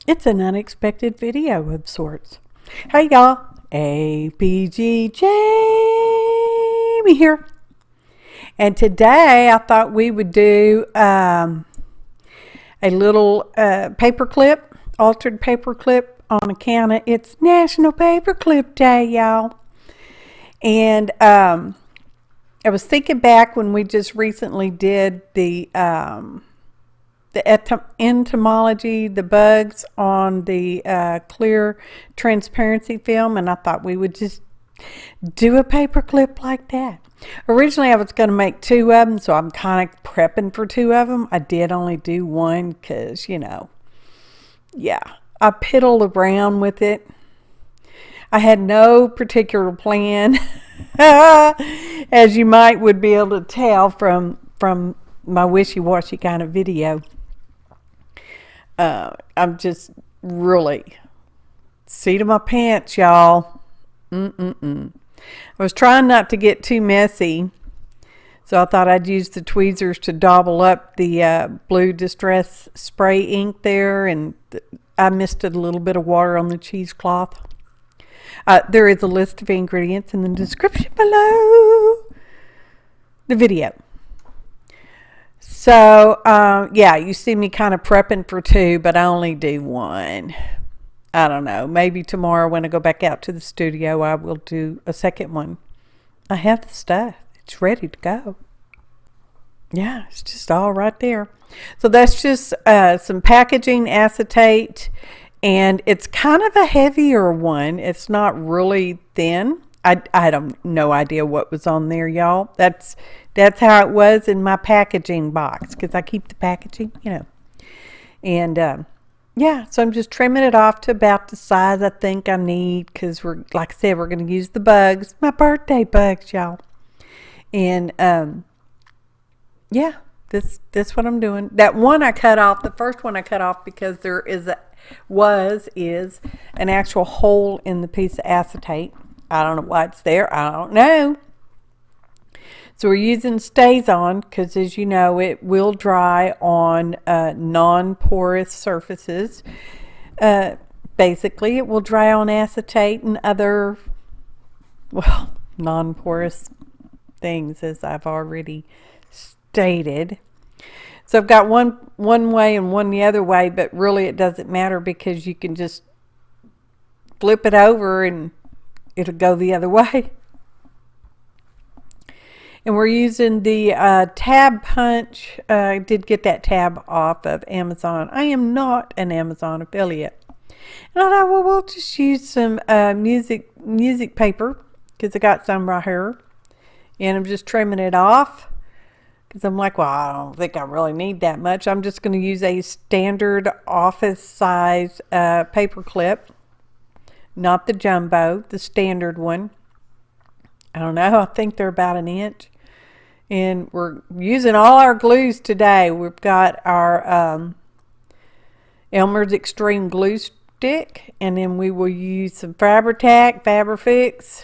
It's an unexpected video of sorts. Hey y'all, APG Jamie here. And today I thought we would do a little paperclip, altered paperclip on account of it's National Paperclip Day, y'all. And I was thinking back when we just recently did the entomology, the bugs on the clear transparency film, and I thought we would just do a paperclip like that. Originally I was going to make two of them, so I'm kind of prepping for two of them. I did only do one because, you know, yeah, I piddled around with it. I had no particular plan, as you would be able to tell from my wishy-washy kind of video. I'm just really seat of my pants, y'all. I was trying not to get too messy, so I thought I'd use the tweezers to dabble up the blue distress spray ink there, and I misted a little bit of water on the cheesecloth. There is a list of ingredients in the description below the video. So, yeah, you see me kind of prepping for two, but I only do one. I don't know. Maybe tomorrow when I go back out to the studio, I will do a second one. I have the stuff. It's ready to go. Yeah, it's just all right there. So that's just some packaging acetate, and it's kind of a heavier one. It's not really thin. I don't no idea what was on there, y'all. That's how it was in my packaging box, because I keep the packaging, you know. And yeah, so I'm just trimming it off to about the size I think I need, because we're, like I said, we're going to use the bugs, my birthday bugs, y'all. And yeah, this what I'm doing. That one I cut off, the first one I cut off because there is an actual hole in the piece of acetate. I don't know why it's there. I don't know. So we're using StazOn because, as you know, it will dry on non-porous surfaces. Basically, it will dry on acetate and other, well, non-porous things, as I've already stated. So I've got one way and one the other way, but really it doesn't matter because you can just flip it over and it'll go the other way. And we're using the tab punch. I did get that tab off of Amazon. I am not an Amazon affiliate. And I thought, well, we'll just use some music paper, because I got some right here. And I'm just trimming it off, because I'm like, well, I don't think I really need that much. I'm just going to use a standard office size paper clip. Not the jumbo, the standard one. I don't know, I think they're about an inch. And we're using all our glues today. We've got our Elmers Extreme Glue Stick, and then we will use some Fabrifix,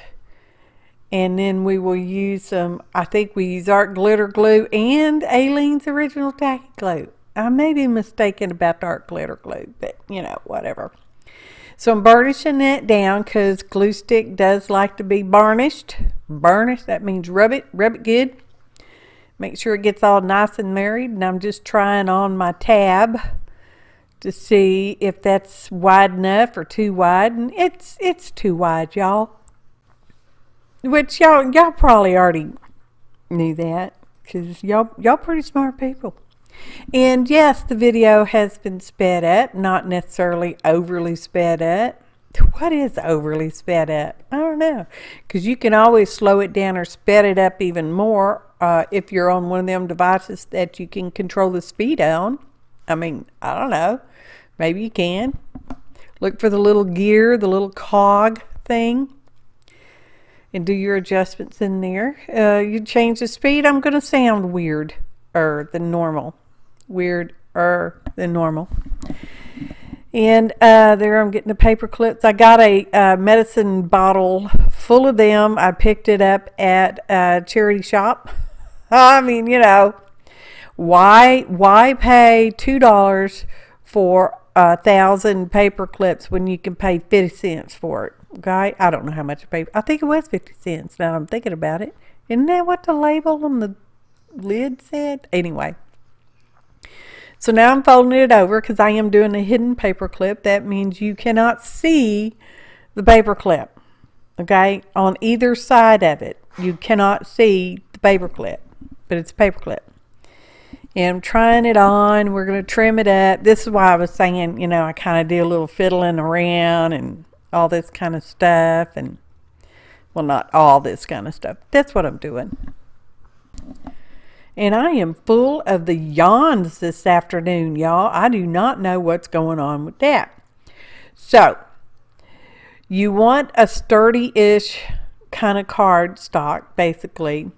and then we will use some, I think we use Art Glitter Glue and Aleene's Original Tacky Glue. I may be mistaken about the Art Glitter Glue, but you know, whatever. So I'm burnishing that down because glue stick does like to be varnished. Burnish, that means rub it good. Make sure it gets all nice and married. And I'm just trying on my tab to see if that's wide enough or too wide. And it's too wide, y'all. Which y'all probably already knew that, because y'all pretty smart people. And yes, the video has been sped up, not necessarily overly sped up. What is overly sped up? I don't know, because you can always slow it down or sped it up even more if you're on one of them devices that you can control the speed on. I mean, I don't know. Maybe you can. Look for the little gear, the little cog thing, and do your adjustments in there. You change the speed. I'm going to sound weirder than normal. Weirder than normal. And there I'm getting the paper clips. I got a medicine bottle full of them. I picked it up at a charity shop. I mean, you know, why pay $2 for 1,000 paper clips when you can pay 50 cents for it. Okay, I don't know how much a paper. I think it was 50 cents. Now I'm thinking about it. Isn't that what the label on the lid said? Anyway. So now I'm folding it over because I am doing a hidden paper clip. That means you cannot see the paper clip. Okay, on either side of it, you cannot see the paper clip, but it's a paper clip. And I'm trying it on. We're going to trim it up. This is why I was saying, you know, I kind of did a little fiddling around and all this kind of stuff. And, well, not all this kind of stuff. That's what I'm doing. And I am full of the yawns this afternoon, y'all. I do not know what's going on with that. So, you want a sturdy-ish kind of cardstock, basically,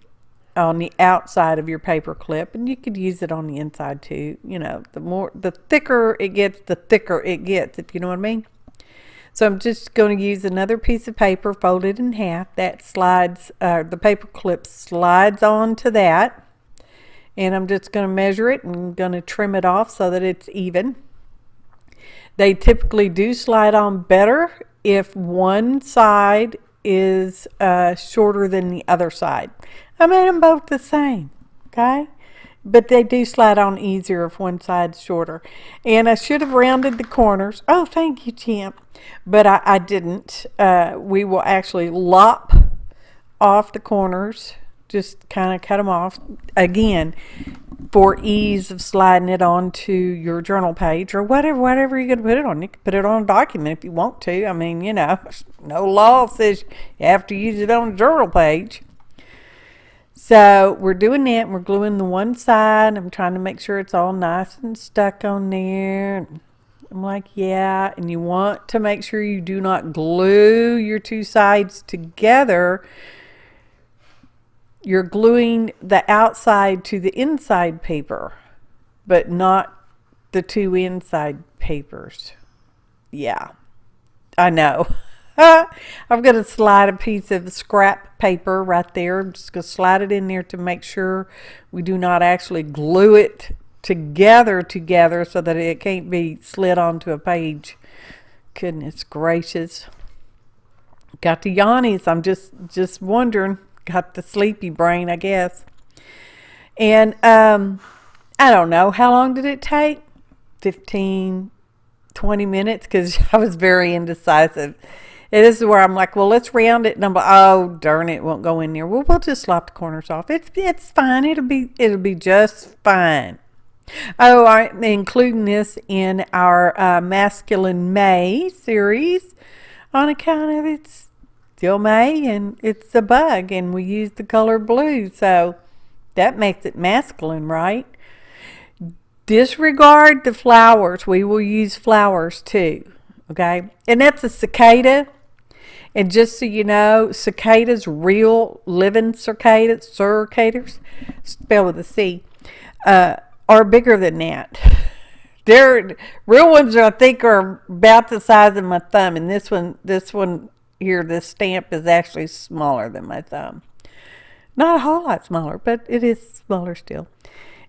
on the outside of your paper clip, and you could use it on the inside too. You know, the thicker it gets, if you know what I mean. So I'm just going to use another piece of paper folded in half that slides, the paper clip slides onto that, and I'm just going to measure it and going to trim it off so that it's even. They typically do slide on better if one side is shorter than the other side. I made them both the same, okay? But they do slide on easier if one side's shorter. And I should have rounded the corners. Oh, thank you, Champ. But I didn't. We will actually lop off the corners, just kind of cut them off. Again, for ease of sliding it onto your journal page or whatever you're going to put it on. You can put it on a document if you want to. I mean, you know, no law says you have to use it on a journal page. So we're doing that, and we're gluing the one side. I'm trying to make sure it's all nice and stuck on there. I'm like, yeah, and you want to make sure you do not glue your two sides together. You're gluing the outside to the inside paper, but not the two inside papers. Yeah, I know. I'm going to slide a piece of scrap paper right there. I'm just going to slide it in there to make sure we do not actually glue it together so that it can't be slid onto a page. Goodness gracious. Got the yawnies. I'm just wondering. Got the sleepy brain, I guess. And I don't know. How long did it take? 15, 20 minutes? Because I was very indecisive. And this is where I'm like, well, let's round it. And I'm like, oh, darn it, won't go in there. Well, we'll just slop the corners off. It's fine. It'll be just fine. Oh, I'm including this in our Masculine May series on account of it's still May and it's a bug and we use the color blue. So that makes it masculine, right? Disregard the flowers. We will use flowers too. Okay. And that's a cicada. And just so you know, cicadas, real living cicadas, spelled with a C, are bigger than that. They're real ones. I think are about the size of my thumb, and this one here, this stamp is actually smaller than my thumb. Not a whole lot smaller, but it is smaller still.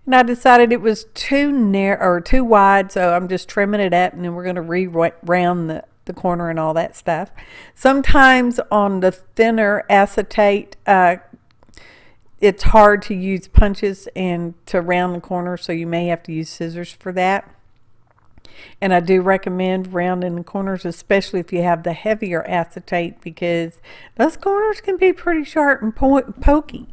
And I decided it was too narrow or too wide, so I'm just trimming it up, and then we're going to re-round the corner and all that stuff. Sometimes on the thinner acetate, it's hard to use punches and to round the corner, so you may have to use scissors for that. And I do recommend rounding the corners, especially if you have the heavier acetate, because those corners can be pretty sharp and pokey.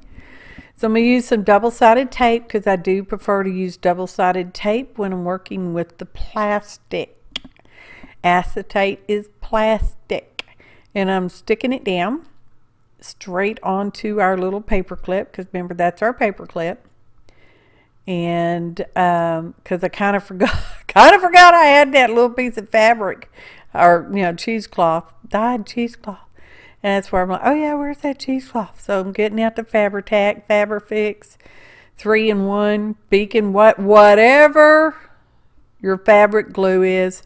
So I'm going to use some double-sided tape because I do prefer to use double-sided tape when I'm working with the plastic. Acetate is plastic. And I'm sticking it down straight onto our little paper clip, because remember, that's our paper clip. And because I kind of forgot I had that little piece of fabric, or cheesecloth, dyed cheesecloth. And that's where I'm like, oh yeah, where's that cheesecloth? So I'm getting out the Fabri-Tac, Fabri-Fix, 3-in-1, Beacon, whatever your fabric glue is.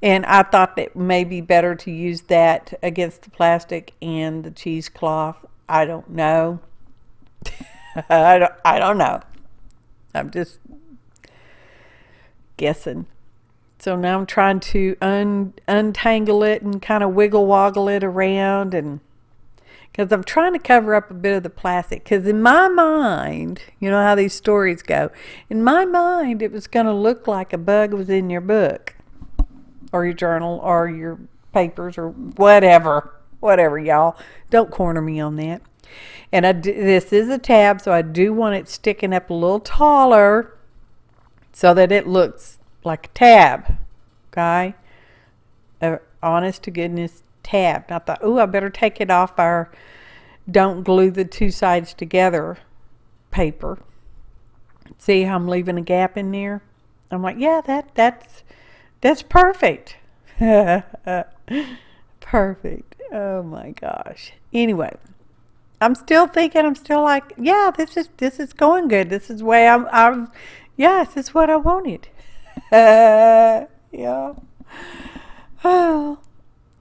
And I thought that may be better to use that against the plastic and the cheesecloth. I don't know. I don't know. I'm just guessing. So now I'm trying to untangle it and kind of wiggle woggle it around, and because I'm trying to cover up a bit of the plastic. Because in my mind, you know how these stories go, in my mind it was going to look like a bug was in your book or your journal or your papers or whatever, y'all. Don't corner me on that. And this is a tab, so I do want it sticking up a little taller so that it looks like a tab. Okay? Honest to goodness tab. And I thought, I better take it off our don't glue the two sides together paper. See how I'm leaving a gap in there? I'm like, yeah, that's perfect. Perfect. Oh my gosh. Anyway, I'm still like, yeah, this is going good. This is the way yes, this is what I wanted. Yeah. Oh,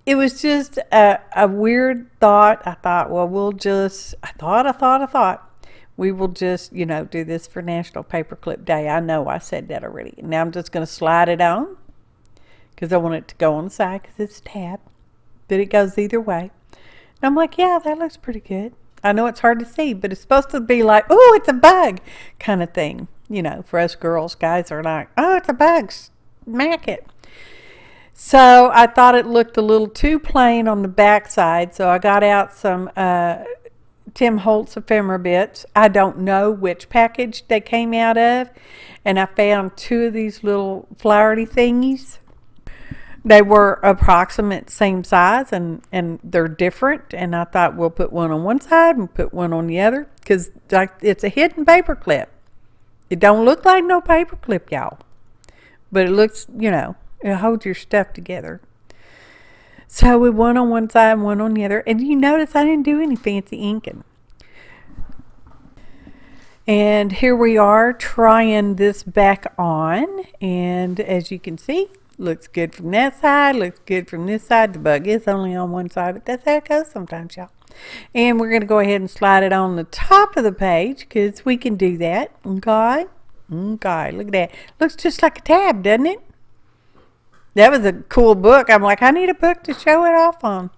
it was just a weird thought. I thought, well, we will just, do this for National Paperclip Day. I know I said that already. Now I'm just going to slide it on because I want it to go on the side because it's a tab, but it goes either way. And I'm like, yeah, that looks pretty good. I know it's hard to see, but it's supposed to be like, oh, it's a bug kind of thing. For us girls, guys are like, oh, it's a bug, smack it. So I thought it looked a little too plain on the back side, so I got out some Tim Holtz ephemera bits. I don't know which package they came out of, and I found two of these little flowery thingies. They were approximate same size, and they're different, and I thought we'll put one on one side and put one on the other because it's a hidden paper clip. It don't look like no paper clip, y'all, but it looks, it holds your stuff together. So we one on one side and one on the other, and you notice I didn't do any fancy inking. And here we are trying this back on, and as you can see, looks good from that side, looks good from this side. The bug is only on one side, but that's how it goes sometimes, y'all. And we're going to go ahead and slide it on the top of the page because we can do that. Okay, look at that. Looks just like a tab, doesn't it? That was a cool book. I'm like, I need a book to show it off on.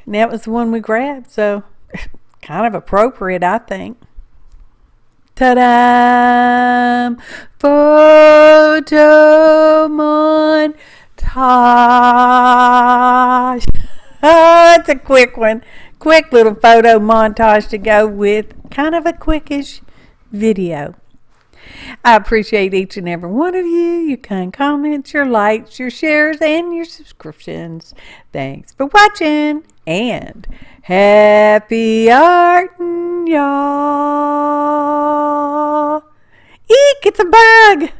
And that was the one we grabbed, so kind of appropriate, I think. Ta-da! Photo montage. It's a quick one. Quick little photo montage to go with kind of a quickish video. I appreciate each and every one of you, your kind comments, your likes, your shares, and your subscriptions. Thanks for watching, and happy arting, y'all. Eek, it's a bug.